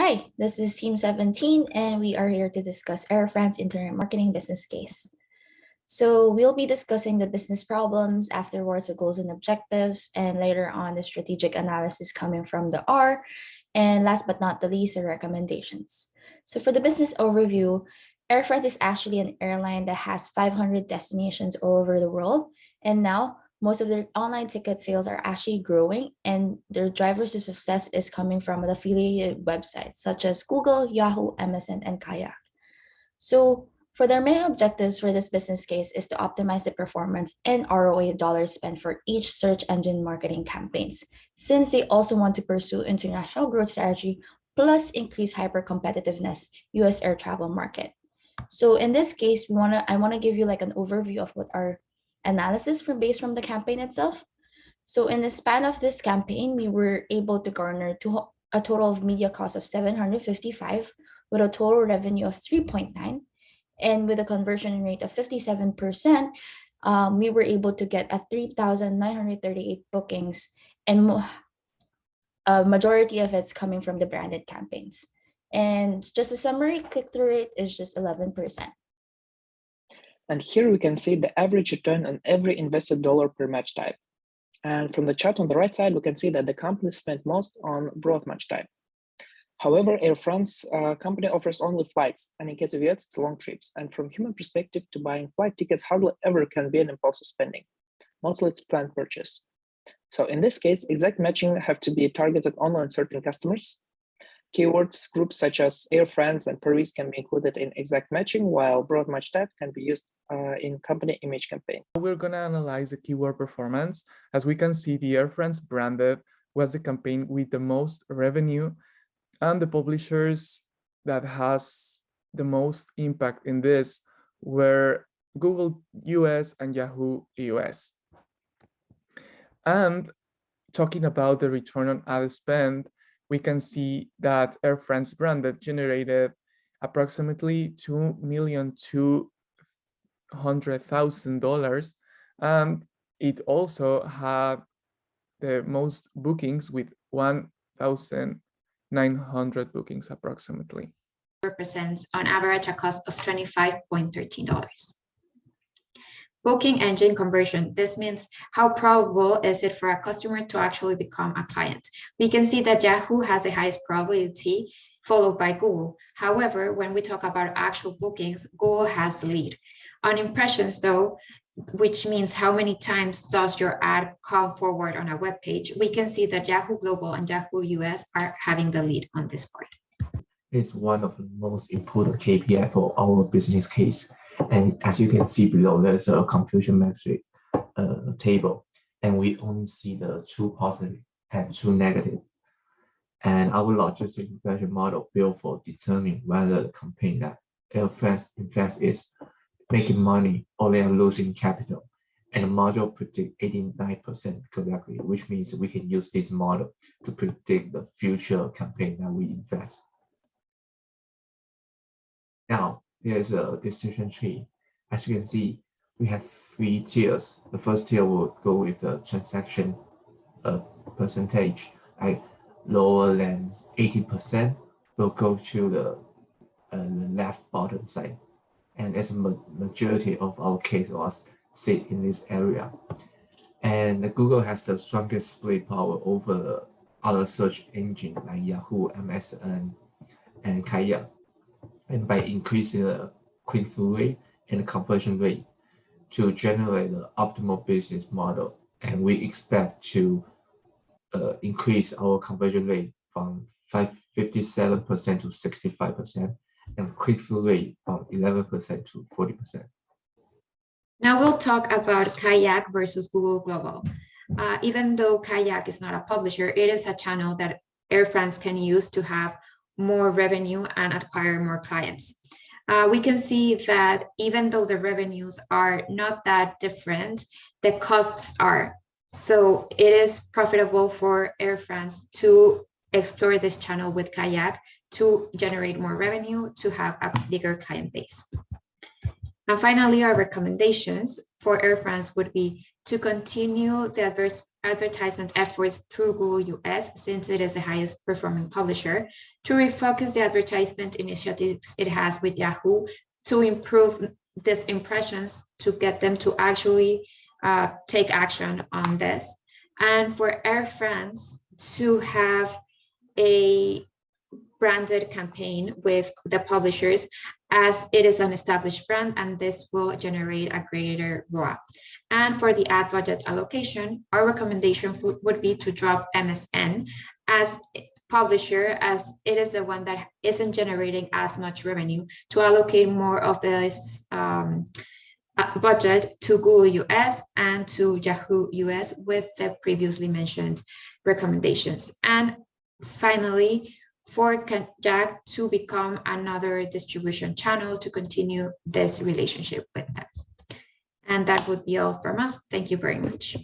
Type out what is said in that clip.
Hi, this is Team 17, and we are here to discuss Air France Internet Marketing Business Case. So we'll be discussing the business problems, afterwards the goals and objectives, and later on the strategic analysis coming from the R, and last but not the least, the recommendations. So for the business overview, Air France is actually an airline that has 500 destinations all over the world, and now most of their online ticket sales are actually growing, and their drivers to success is coming from the affiliated websites such as Google, Yahoo, MSN, and Kayak. So for their main objectives for this business case is to optimize the performance and ROI dollars spent for each search engine marketing campaigns, since they also want to pursue international growth strategy plus increase hyper competitiveness US air travel market. So in this case, I want to give you like an overview of what our analysis based from the campaign itself. So in the span of this campaign, we were able to garner a total of media cost of 755 with a total revenue of 3.9, and with a conversion rate of 57%, we were able to get a 3,938 bookings, and a majority of it's coming from the branded campaigns. And just a summary, click-through rate is just 11%. And here we can see the average return on every invested dollar per match type. And from the chart on the right side, we can see that the company spent most on broad match type. However, Air France company offers only flights, and in case of US, it's long trips. And from human perspective, to buying flight tickets hardly ever can be an impulsive spending. Mostly it's planned purchase. So in this case, exact matching have to be targeted only on certain customers. Keywords groups such as Air France and Paris can be included in exact matching, while broad match type can be used in company image campaign. We're going to analyze the keyword performance. As we can see, the Air France branded was the campaign with the most revenue, and the publishers that has the most impact in this were Google US and Yahoo US. And talking about the return on ad spend, we can see that Air France branded generated approximately $2,200,000, and it also had the most bookings with 1,900 bookings approximately. Represents on average a cost of $25.13. Booking engine conversion. This means how probable is it for a customer to actually become a client. We can see that Yahoo has the highest probability, followed by Google. However, when we talk about actual bookings, Google has the lead. On impressions though, which means how many times does your ad come forward on a web page, we can see that Yahoo Global and Yahoo US are having the lead on this part. It's one of the most important KPI for our business case. And as you can see below, there's a confusion matrix table, and we only see the true positive and true negative. And our logistic regression model built for determining whether the campaign that Air France in fact is making money or they are losing capital. And the model predict 89% correctly, which means we can use this model to predict the future campaign that we invest. Now, here's a decision tree. As you can see, we have 3 tiers. The first tier will go with the transaction percentage, like lower than 80% will go to the left bottom side. And as a majority of our case was sit in this area. And Google has the strongest split power over the other search engine like Yahoo, MSN, and Kayak. And by increasing the click-through rate and the conversion rate to generate the optimal business model. And we expect to increase our conversion rate from 57% to 65%, and click-through rate from 11% to 40%. Now we'll talk about Kayak versus Google Global. Even though Kayak is not a publisher, it is a channel that Air France can use to have more revenue and acquire more clients. We can see that even though the revenues are not that different, the costs are. So it is profitable for Air France to explore this channel with Kayak to generate more revenue, to have a bigger client base. And finally, our recommendations for Air France would be to continue the advertisement efforts through Google US, since it is the highest performing publisher, to refocus the advertisement initiatives it has with Yahoo to improve these impressions, to get them to actually take action on this. And for Air France to have a branded campaign with the publishers, as it is an established brand, and this will generate a greater ROAS. And for the ad budget allocation, our recommendation would be to drop MSN as publisher, as it is the one that isn't generating as much revenue, to allocate more of this budget to Google US and to Yahoo US with the previously mentioned recommendations. And finally, for Kajak to become another distribution channel to continue this relationship with them. And that would be all from us. Thank you very much.